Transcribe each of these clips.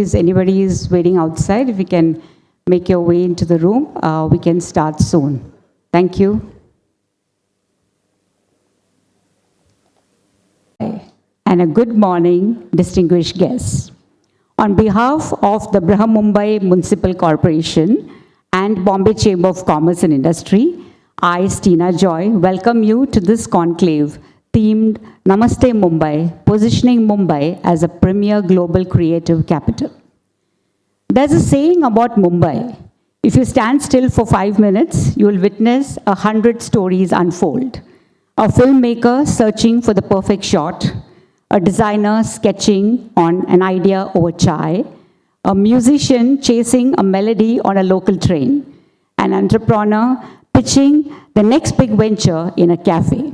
If anybody is waiting outside, if you can make your way into the room, we can start soon. Thank you. And a good morning, distinguished guests. On behalf of the Mumbai Municipal Corporation and Bombay Chamber of Commerce and Industry, I, Stina Joy, welcome you to this conclave themed Namaste Mumbai, positioning Mumbai as a premier global creative capital. There's a saying about Mumbai: if you stand still for 5 minutes, you will witness 100 stories unfold. A filmmaker searching for the perfect shot, a designer sketching on an idea over chai, a musician chasing a melody on a local train, an entrepreneur pitching the next big venture in a cafe.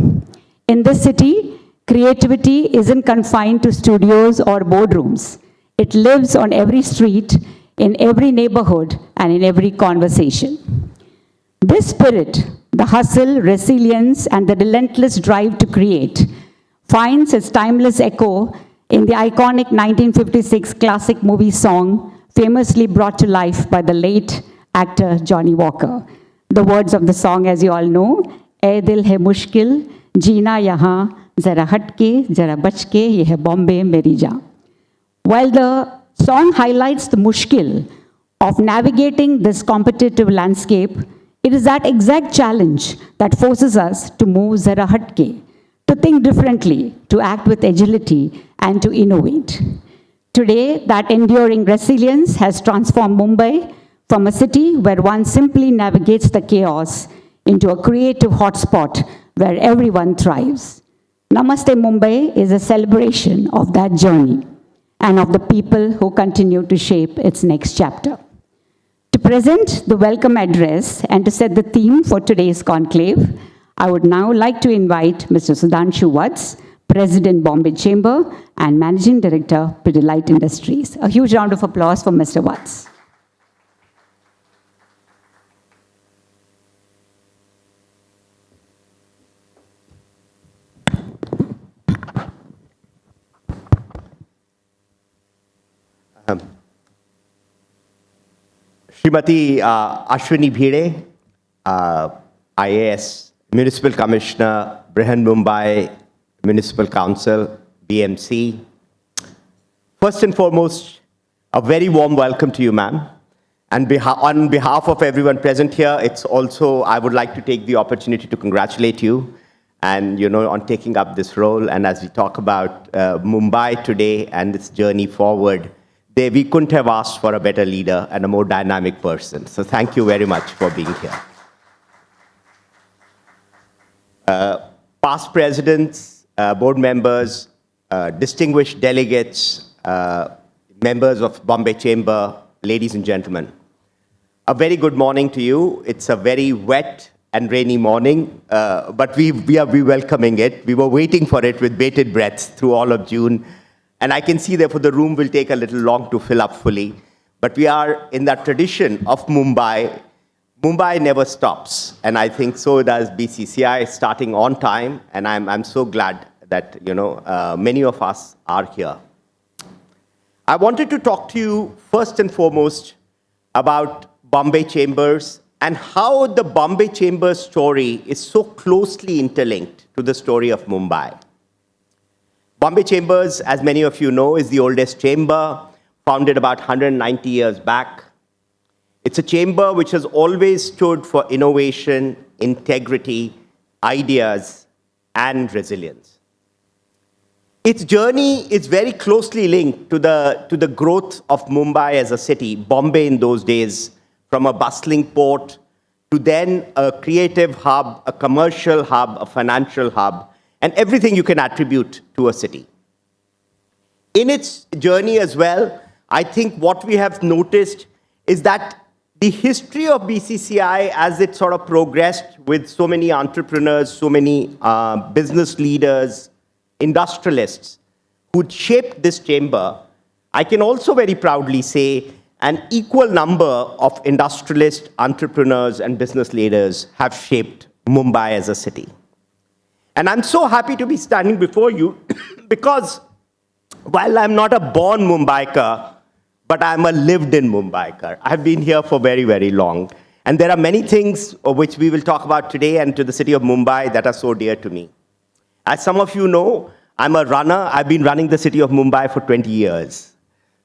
In this city, creativity isn't confined to studios or boardrooms. It lives on every street, in every neighborhood, and in every conversation. This spirit, the hustle, resilience, and the relentless drive to create, finds its timeless echo in the iconic 1956 classic movie song, famously brought to life by the late actor Johnny Walker. The words of the song, as you all know, "Ae dil hai mushkil, jeena yahan, zara hatke, zara bachke, ye hai Bombay meri jaan." While the song highlights the mushkil of navigating this competitive landscape, it is that exact challenge that forces us to move zara hatke, to think differently, to act with agility, and to innovate. Today, that enduring resilience has transformed Mumbai from a city where one simply navigates the chaos into a creative hotspot where everyone thrives. Namaste Mumbai is a celebration of that journey and of the people who continue to shape its next chapter. To present the welcome address and to set the theme for today's conclave, I would now like to invite Mr. Sudhanshu Vats, President, Bombay Chamber, and Managing Director, Pidilite Industries. A huge round of applause for Mr. Vats. Srimati Ashwini Bhide, IAS, Municipal Commissioner, Brihan Mumbai Municipal Council, BMC. First and foremost, a very warm welcome to you, ma'am. And on behalf of everyone present here, I would like to take the opportunity to congratulate you and, on taking up this role. And as we talk about Mumbai today and its journey forward, we couldn't have asked for a better leader and a more dynamic person. So thank you very much for being here. Past presidents, board members, distinguished delegates, members of Bombay Chamber, ladies and gentlemen, a very good morning to you. It's a very wet and rainy morning, but we are welcoming it. We were waiting for it with bated breath through all of June. And I can see, therefore, the room will take a little long to fill up fully. But we are in that tradition of Mumbai. Mumbai never stops. And I think so does BCCI, starting on time. And I'm so glad that, many of us are here. I wanted to talk to you first and foremost about Bombay Chambers and how the Bombay Chambers story is so closely interlinked to the story of Mumbai. Bombay Chambers, as many of you know, is the oldest chamber, founded about 190 years back. It's a chamber which has always stood for innovation, integrity, ideas, and resilience. Its journey is very closely linked to the growth of Mumbai as a city, Bombay in those days, from a bustling port to then a creative hub, a commercial hub, a financial hub, and everything you can attribute to a city. In its journey as well, I think what we have noticed is that the history of BCCI, as it sort of progressed with so many entrepreneurs, so many business leaders, industrialists who shaped this chamber, I can also very proudly say an equal number of industrialists, entrepreneurs, and business leaders have shaped Mumbai as a city. And I'm so happy to be standing before you because while I'm not a born Mumbaiker, but I'm a lived-in Mumbaiker. I've been here for very, very long. And there are many things which we will talk about today and to the city of Mumbai that are so dear to me. As some of you know, I'm a runner. I've been running the city of Mumbai for 20 years.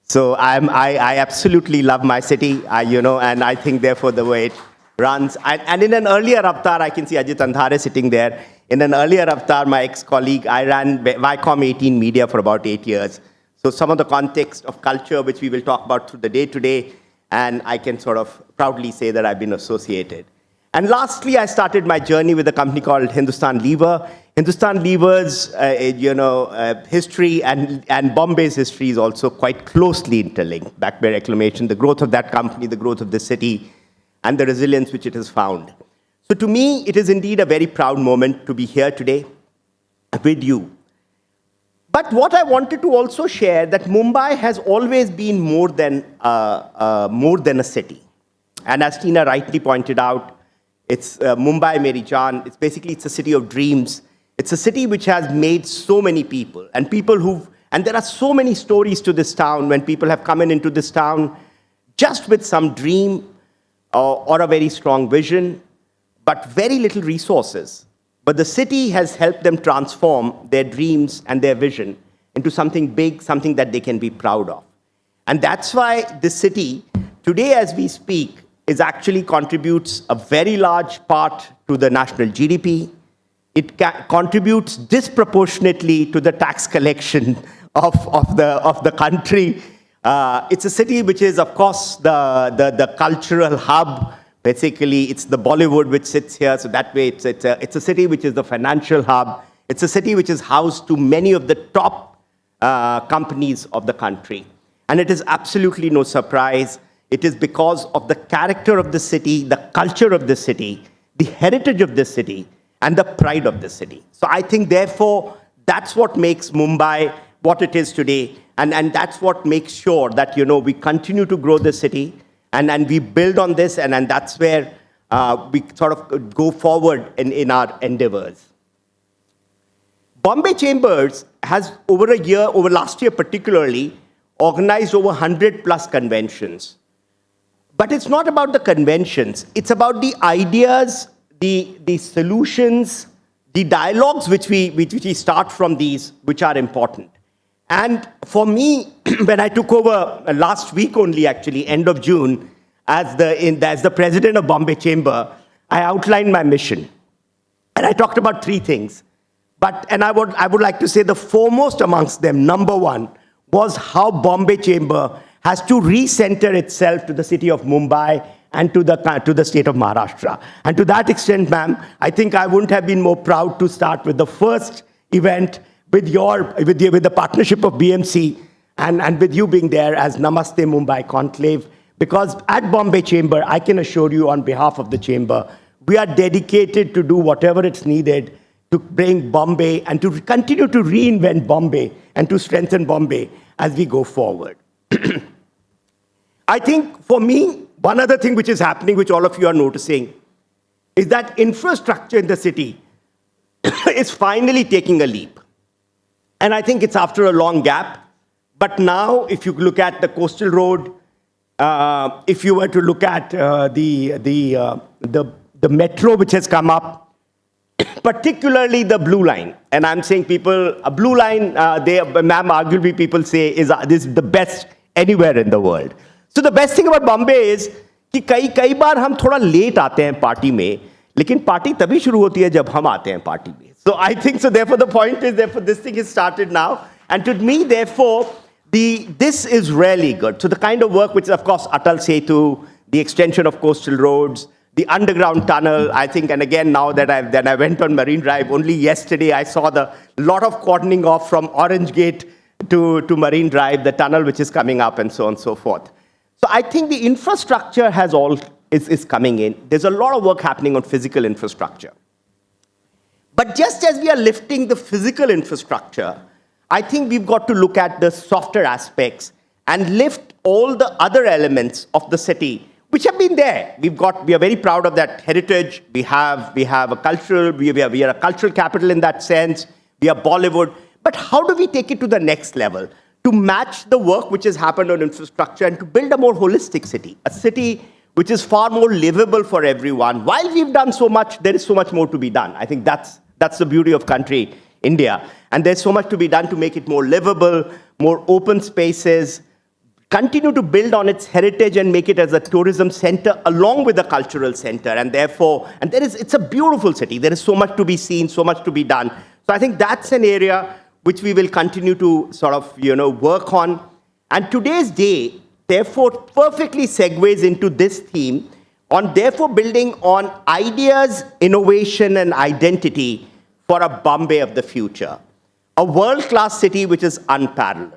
So I absolutely love my city, and I think therefore the way it runs. And in an earlier avatar, I can see Ajit Andhare sitting there. In an earlier avatar, my ex-colleague, I ran Viacom 18 Media for about 8 years. So some of the context of culture, which we will talk about through the day today, and I can sort of proudly say that I've been associated. And lastly, I started my journey with a company called Hindustan Lever. Hindustan Lever's, history and Bombay's history is also quite closely interlinked. Back by reclamation, the growth of that company, the growth of the city, and the resilience which it has found. So to me, it is indeed a very proud moment to be here today with you. But what I wanted to also share that Mumbai has always been more than a city. And as Tina rightly pointed out, it's Mumbai Meri Jaan. It's a city of dreams. It's a city which has made so many people. And there are so many stories to this town when people have come into this town just with some dream or a very strong vision, but very little resources. But the city has helped them transform their dreams and their vision into something big, something that they can be proud of. And that's why this city, today as we speak, actually contributes a very large part to the national GDP. It contributes disproportionately to the tax collection of the country. It's a city which is, of course, the cultural hub. Basically, it's the Bollywood which sits here. So that way, it's a city which is the financial hub. It's a city which is housed to many of the top companies of the country. And it is absolutely no surprise. It is because of the character of the city, the culture of the city, the heritage of the city, and the pride of the city. So I think, therefore, that's what makes Mumbai what it is today. And that's what makes sure that, we continue to grow the city and we build on this. And that's where we sort of go forward in our endeavors. Bombay Chambers has, over last year particularly, organized over 100+ conventions. But it's not about the conventions. It's about the ideas, the solutions, the dialogues which we start from these, which are important. And for me, when I took over last week only, actually, end of June, as the president of Bombay Chamber, I outlined my mission. And I talked about 3 things. And I would like to say the foremost amongst them, number 1, was how Bombay Chamber has to recenter itself to the city of Mumbai and to the state of Maharashtra. And to that extent, ma'am, I think I wouldn't have been more proud to start with the first event with the partnership of BMC and with you being there as Namaste Mumbai Conclave. Because at Bombay Chamber, I can assure you on behalf of the Chamber, we are dedicated to do whatever it's needed to bring Bombay and to continue to reinvent Bombay and to strengthen Bombay as we go forward. I think for me, one other thing which is happening, which all of you are noticing, is that infrastructure in the city is finally taking a leap. And I think it's after a long gap. But now, if you look at the coastal road, if you were to look at the metro which has come up, particularly the blue line, and I'm saying people, a blue line, ma'am, arguably people say this is the best anywhere in the world. So the best thing about Bombay is कि कई बार हम थोड़ा late आते हैं party में, लेकिन party तभी शुरू होती है जब हम आते हैं पार्टी में. So I think so. Therefore, the point is, therefore, this thing is started now, and to me, therefore, this is really good. So the kind of work which is, of course, Atal Setu, the extension of coastal roads, the underground tunnel, I think, and again, now that I went on Marine Drive, only yesterday I saw the lot of cordoning off from Orange Gate to Marine Drive, the tunnel which is coming up, and so on and so forth. So I think the infrastructure is coming in. There's a lot of work happening on physical infrastructure. But just as we are lifting the physical infrastructure, I think we've got to look at the softer aspects and lift all the other elements of the city which have been there. We are very proud of that heritage. We are a cultural capital in that sense. We are Bollywood. But how do we take it to the next level? to match the work which has happened on infrastructure and to build a more holistic city, a city which is far more livable for everyone. While we've done so much, there is so much more to be done. I think that's the beauty of country, India. And there's so much to be done to make it more livable, more open spaces, continue to build on its heritage and make it as a tourism center along with a cultural center. And therefore, it's a beautiful city. There is so much to be seen, so much to be done. So I think that's an area which we will continue to sort of, work on. And today's day, therefore, perfectly segues into this theme on therefore building on ideas, innovation, and identity for a Bombay of the future. A world-class city which is unparalleled.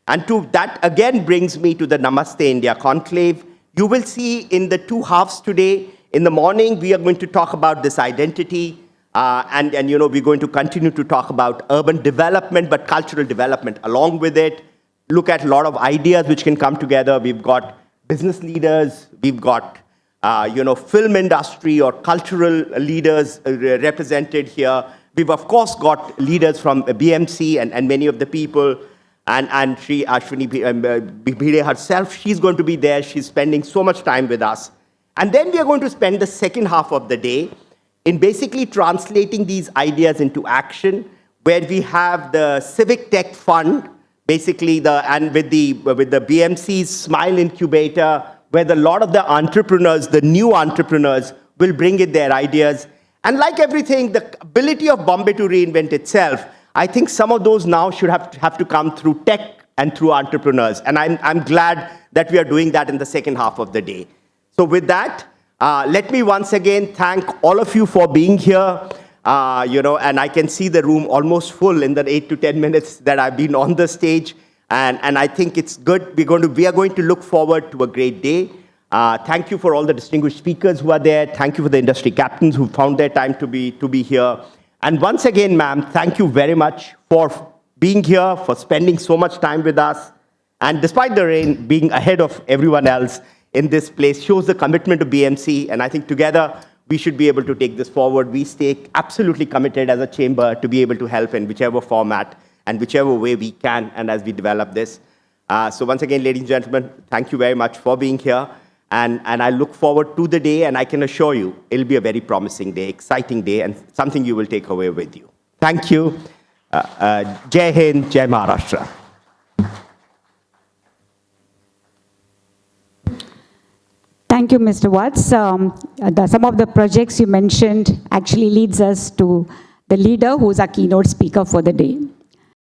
And to that again brings me to the Namaste India Conclave. You will see in the two halves today, in the morning, we are going to talk about this identity, and we're going to continue to talk about urban development, but cultural development along with it. Look at a lot of ideas which can come together. We've got business leaders, we've got film industry or cultural leaders represented here. We've of course got leaders from BMC and many of the people, and Sri Ashwini Bhide herself, she's going to be there. She's spending so much time with us. And then we are going to spend the second half of the day in basically translating these ideas into action, where we have the Civic Tech Fund, basically with the BMC's Smile Incubator, where a lot of the entrepreneurs, the new entrepreneurs, will bring in their ideas. And like everything, the ability of Bombay to reinvent itself, I think some of those now should have to come through tech and through entrepreneurs. And I'm glad that we are doing that in the second half of the day. So with that, let me once again thank all of you for being here. And I can see the room almost full in the 8 to 10 minutes that I've been on the stage. And I think it's good. We are going to look forward to a great day. Thank you for all the distinguished speakers who are there. Thank you for the industry captains who found their time to be here. And once again, ma'am, thank you very much for being here, for spending so much time with us. And despite the rain, being ahead of everyone else in this place shows the commitment of BMC. And I think together, we should be able to take this forward. We stay absolutely committed as a chamber to be able to help in whichever format and whichever way we can, and as we develop this. So once again, ladies and gentlemen, thank you very much for being here. And I look forward to the day, and I can assure you, it'll be a very promising day, exciting day, and something you will take away with you. Thank you. Jai Hind, Jai Maharashtra. Thank you, Mr. Watts. Some of the projects you mentioned actually leads us to the leader who's our keynote speaker for the day.